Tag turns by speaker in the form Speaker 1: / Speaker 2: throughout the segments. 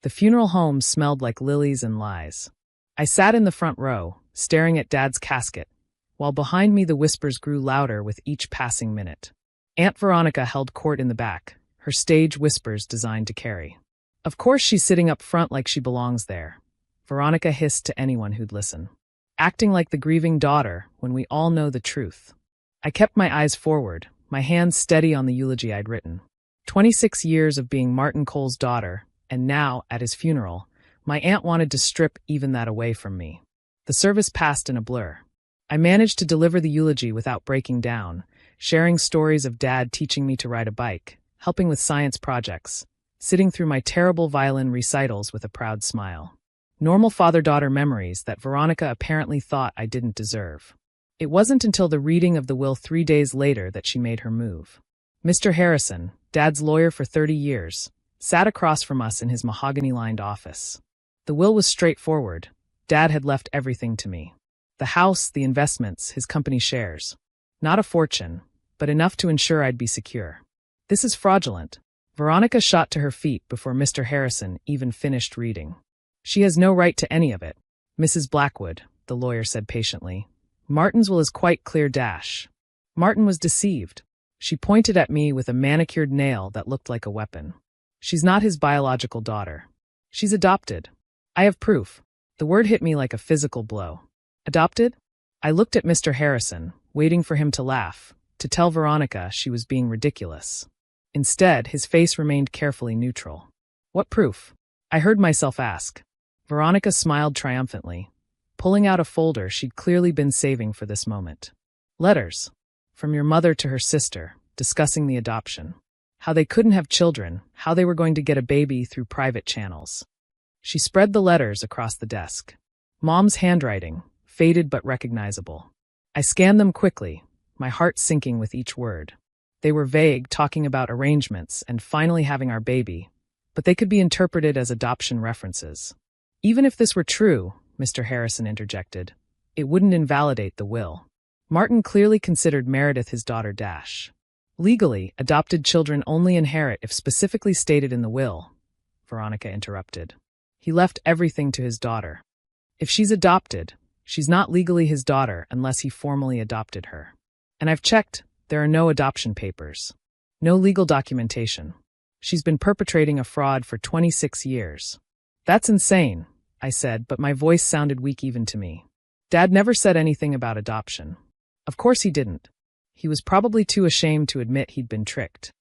Speaker 1: The funeral home smelled like lilies and lies. I sat in the front row, staring at Dad's casket, while behind me the whispers grew louder with each passing minute. Aunt Veronica held court in the back, her stage whispers designed to carry. Of course she's sitting up front like she belongs there, Veronica hissed to anyone who'd listen. Acting like the grieving daughter when we all know the truth. I kept my eyes forward, my hands steady on the eulogy I'd written. 26 years of being Martin Cole's daughter, and now, at his funeral, my aunt wanted to strip even that away from me. The service passed in a blur. I managed to deliver the eulogy without breaking down, sharing stories of Dad teaching me to ride a bike, helping with science projects, sitting through my terrible violin recitals with a proud smile. Normal father-daughter memories that Veronica apparently thought I didn't deserve. It wasn't until the reading of the will 3 days later that she made her move. Mr. Harrison, Dad's lawyer for 30 years, sat across from us in his mahogany-lined office. The will was straightforward. Dad had left everything to me. The house, the investments, his company shares. Not a fortune, but enough to ensure I'd be secure. This is fraudulent. Veronica shot to her feet before Mr. Harrison even finished reading. She has no right to any of it. Mrs. Blackwood, the lawyer said patiently. Martin's will is quite clear. Martin was deceived. She pointed at me with a manicured nail that looked like a weapon. She's not his biological daughter. She's adopted. I have proof. The word hit me like a physical blow. Adopted? I looked at Mr. Harrison, waiting for him to laugh, to tell Veronica she was being ridiculous. Instead, his face remained carefully neutral. What proof? I heard myself ask. Veronica smiled triumphantly, pulling out a folder she'd clearly been saving for this moment. Letters. From your mother to her sister, discussing the adoption. How they couldn't have children, how they were going to get a baby through private channels. She spread the letters across the desk. Mom's handwriting, faded but recognizable. I scanned them quickly, my heart sinking with each word. They were vague, talking about arrangements and finally having our baby, but they could be interpreted as adoption references. Even if this were true, Mr. Harrison interjected, it wouldn't invalidate the will. Martin clearly considered Meredith his daughter. Legally, adopted children only inherit if specifically stated in the will, Veronica interrupted. He left everything to his daughter. If she's adopted, she's not legally his daughter unless he formally adopted her. And I've checked, there are no adoption papers. No legal documentation. She's been perpetrating a fraud for 26 years. That's insane, I said, but my voice sounded weak even to me. Dad never said anything about adoption. Of course he didn't. He was probably too ashamed to admit he'd been tricked.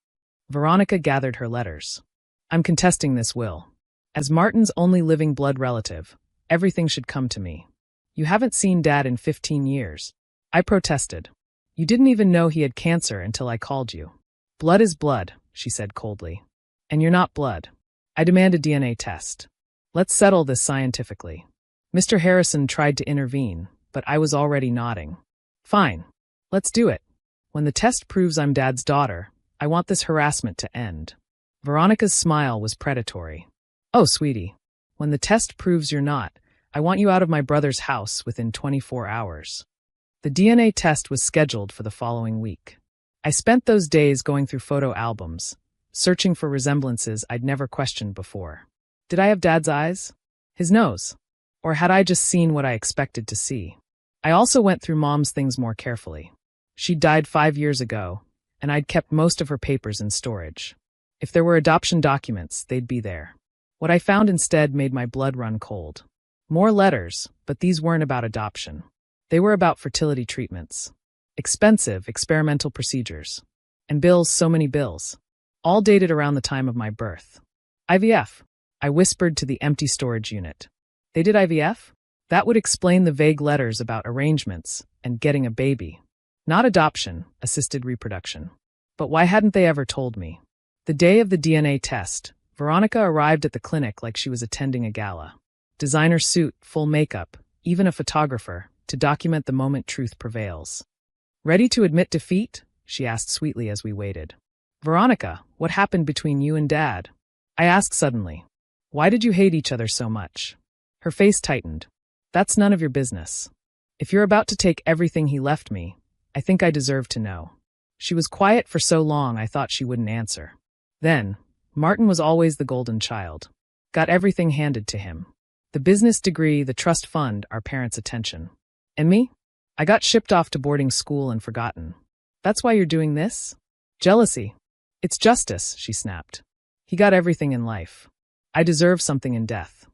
Speaker 1: Veronica gathered her letters. I'm contesting this will. As Martin's only living blood relative, everything should come to me. You haven't seen Dad in 15 years. I protested. You didn't even know he had cancer until I called you. Blood is blood, she said coldly. And you're not blood. I demand a DNA test. Let's settle this scientifically. Mr. Harrison tried to intervene, but I was already nodding. Fine. Let's do it. When the test proves I'm Dad's daughter, I want this harassment to end. Veronica's smile was predatory. Oh, sweetie. When the test proves you're not, I want you out of my brother's house within 24 hours. The DNA test was scheduled for the following week. I spent those days going through photo albums, searching for resemblances I'd never questioned before. Did I have Dad's eyes? His nose? Or had I just seen what I expected to see? I also went through Mom's things more carefully. She'd died 5 years ago, and I'd kept most of her papers in storage. If there were adoption documents, they'd be there. What I found instead made my blood run cold. More letters, but these weren't about adoption. They were about fertility treatments. Expensive, experimental procedures. And bills, so many bills. All dated around the time of my birth. IVF. I whispered to the empty storage unit. They did IVF? That would explain the vague letters about arrangements and getting a baby. Not adoption, assisted reproduction. But why hadn't they ever told me? The day of the DNA test, Veronica arrived at the clinic like she was attending a gala. Designer suit, full makeup, even a photographer, to document the moment truth prevails. Ready to admit defeat? She asked sweetly as we waited. Veronica, what happened between you and Dad? I asked suddenly. Why did you hate each other so much? Her face tightened. That's none of your business. If you're about to take everything he left me, I think I deserve to know. She was quiet for so long I thought she wouldn't answer. Then, Martin was always the golden child. Got everything handed to him. The business degree, the trust fund, our parents' attention. And me? I got shipped off to boarding school and forgotten. That's why you're doing this? Jealousy. It's justice, she snapped. He got everything in life. I deserve something in death.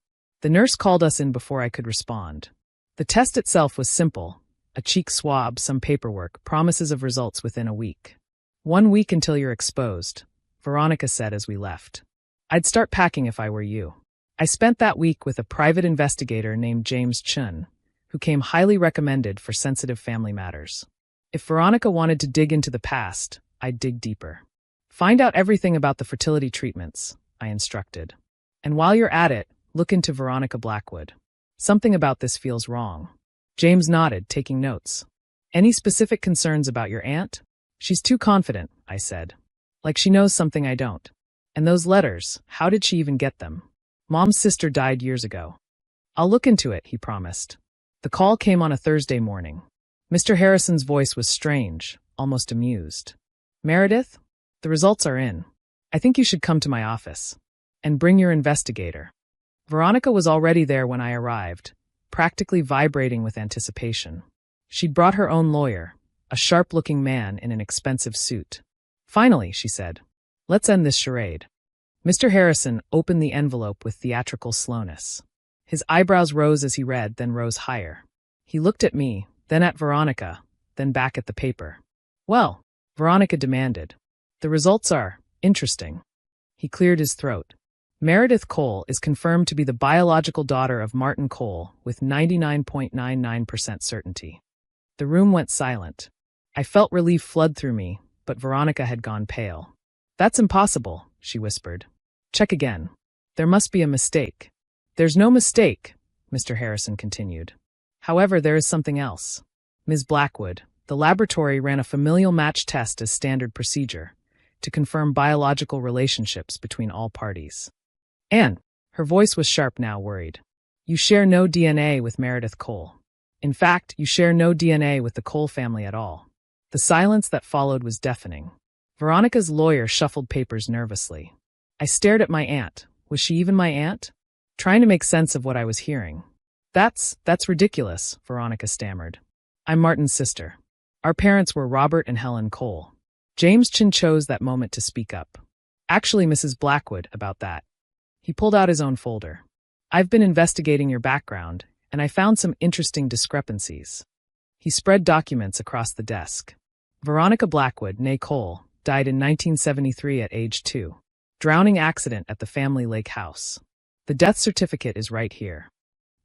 Speaker 1: The nurse called us in before I could respond. The test itself was simple. A cheek swab, some paperwork, promises of results within a week. 1 week until you're exposed, Veronica said as we left. I'd start packing if I were you. I spent that week with a private investigator named James Chun, who came highly recommended for sensitive family matters. If Veronica wanted to dig into the past, I'd dig deeper. Find out everything about the fertility treatments, I instructed. And while you're at it, look into Veronica Blackwood. Something about this feels wrong. James nodded, taking notes. Any specific concerns about your aunt? She's too confident, I said. Like she knows something I don't. And those letters, how did she even get them? Mom's sister died years ago. I'll look into it, he promised. The call came on a Thursday morning. Mr. Harrison's voice was strange, almost amused. Meredith, the results are in. I think you should come to my office. And bring your investigator. Veronica was already there when I arrived, practically vibrating with anticipation. She'd brought her own lawyer, a sharp-looking man in an expensive suit. Finally, she said, let's end this charade. Mr. Harrison opened the envelope with theatrical slowness. His eyebrows rose as he read, then rose higher. He looked at me, then at Veronica, then back at the paper. Well, Veronica demanded. The results are interesting. He cleared his throat. Meredith Cole is confirmed to be the biological daughter of Martin Cole with 99.99% certainty. The room went silent. I felt relief flood through me, but Veronica had gone pale. That's impossible, she whispered. Check again. There must be a mistake. There's no mistake, Mr. Harrison continued. However, there is something else. Ms. Blackwood, the laboratory ran a familial match test as standard procedure to confirm biological relationships between all parties. And, her voice was sharp now, worried. You share no DNA with Meredith Cole. In fact, you share no DNA with the Cole family at all. The silence that followed was deafening. Veronica's lawyer shuffled papers nervously. I stared at my aunt. Was she even my aunt? Trying to make sense of what I was hearing. That's ridiculous, Veronica stammered. I'm Martin's sister. Our parents were Robert and Helen Cole. James Chin chose that moment to speak up. Actually, Mrs. Blackwood, about that. He pulled out his own folder. I've been investigating your background, and I found some interesting discrepancies. He spread documents across the desk. Veronica Blackwood, née Cole, died in 1973 at age 2. Drowning accident at the family lake house. The death certificate is right here.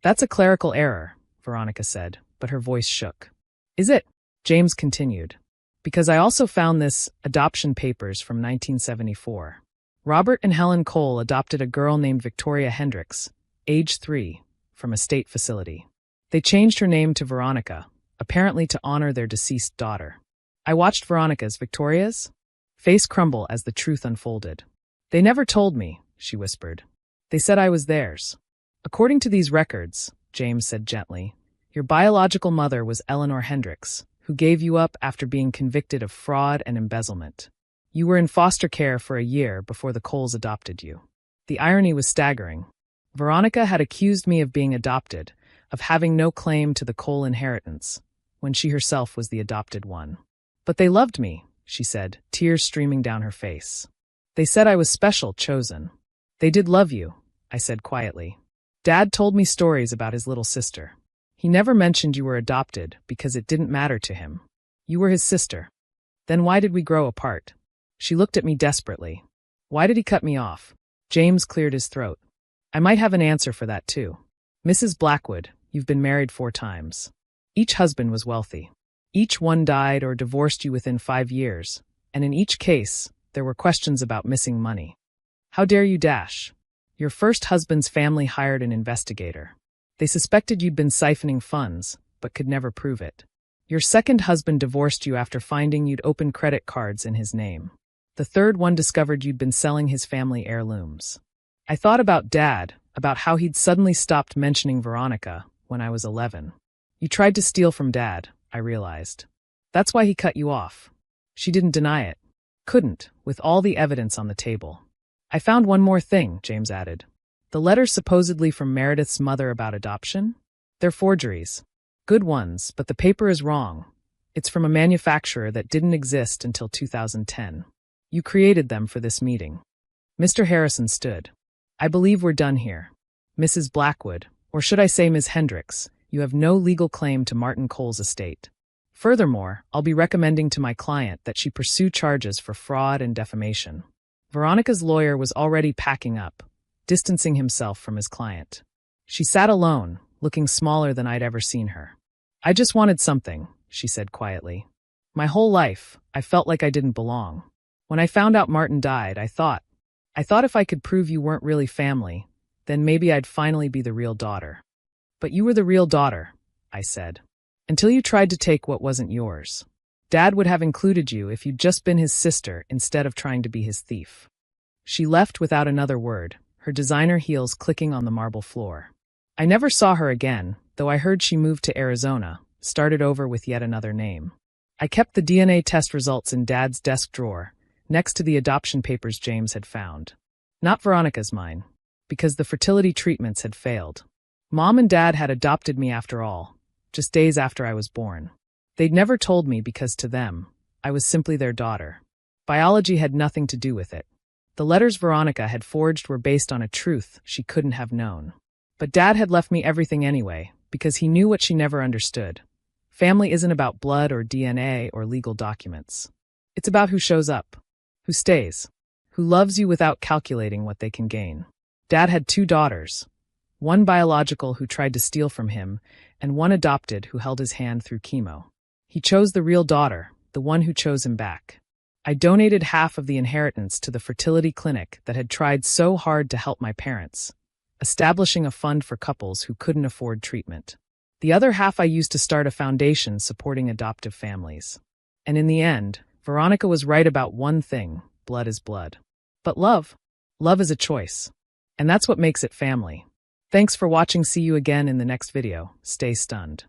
Speaker 1: That's a clerical error, Veronica said, but her voice shook. Is it? James continued. Because I also found this adoption papers from 1974. Robert and Helen Cole adopted a girl named Victoria Hendricks, age 3, from a state facility. They changed her name to Veronica, apparently to honor their deceased daughter. I watched Victoria's face crumble as the truth unfolded. They never told me, she whispered. They said I was theirs. According to these records, James said gently, your biological mother was Eleanor Hendricks, who gave you up after being convicted of fraud and embezzlement. You were in foster care for a year before the Coles adopted you. The irony was staggering. Veronica had accused me of being adopted, of having no claim to the Cole inheritance, when she herself was the adopted one. But they loved me, she said, tears streaming down her face. They said I was special, chosen. They did love you, I said quietly. Dad told me stories about his little sister. He never mentioned you were adopted because it didn't matter to him. You were his sister. Then why did we grow apart? She looked at me desperately. Why did he cut me off? James cleared his throat. I might have an answer for that too. Mrs. Blackwood, you've been married 4 times. Each husband was wealthy. Each one died or divorced you within 5 years, and in each case, there were questions about missing money. How dare you dash? Your first husband's family hired an investigator. They suspected you'd been siphoning funds, but could never prove it. Your second husband divorced you after finding you'd opened credit cards in his name. The third one discovered you'd been selling his family heirlooms. I thought about Dad, about how he'd suddenly stopped mentioning Veronica when I was 11. You tried to steal from Dad, I realized. That's why he cut you off. She didn't deny it. Couldn't, with all the evidence on the table. I found one more thing, James added. The letters supposedly from Meredith's mother about adoption? They're forgeries. Good ones, but the paper is wrong. It's from a manufacturer that didn't exist until 2010. You created them for this meeting. Mr. Harrison stood. I believe we're done here. Mrs. Blackwood, or should I say Ms. Hendricks, you have no legal claim to Martin Cole's estate. Furthermore, I'll be recommending to my client that she pursue charges for fraud and defamation. Veronica's lawyer was already packing up, distancing himself from his client. She sat alone, looking smaller than I'd ever seen her. I just wanted something, she said quietly. My whole life, I felt like I didn't belong. When I found out Martin died, I thought if I could prove you weren't really family, then maybe I'd finally be the real daughter. But you were the real daughter, I said. Until you tried to take what wasn't yours. Dad would have included you if you'd just been his sister instead of trying to be his thief. She left without another word, her designer heels clicking on the marble floor. I never saw her again, though I heard she moved to Arizona, started over with yet another name. I kept the DNA test results in Dad's desk drawer, next to the adoption papers James had found. Not Veronica's mine, because the fertility treatments had failed. Mom and Dad had adopted me after all, just days after I was born. They'd never told me because to them, I was simply their daughter. Biology had nothing to do with it. The letters Veronica had forged were based on a truth she couldn't have known. But Dad had left me everything anyway, because he knew what she never understood. Family isn't about blood or DNA or legal documents. It's about who shows up, who stays, who loves you without calculating what they can gain. Dad had 2 daughters, one biological who tried to steal from him, and one adopted who held his hand through chemo. He chose the real daughter, the one who chose him back. I donated half of the inheritance to the fertility clinic that had tried so hard to help my parents, establishing a fund for couples who couldn't afford treatment. The other half I used to start a foundation supporting adoptive families. And in the end, Veronica was right about one thing: blood is blood. But love is a choice. And that's what makes it family. Thanks for watching. See you again in the next video. Stay stunned.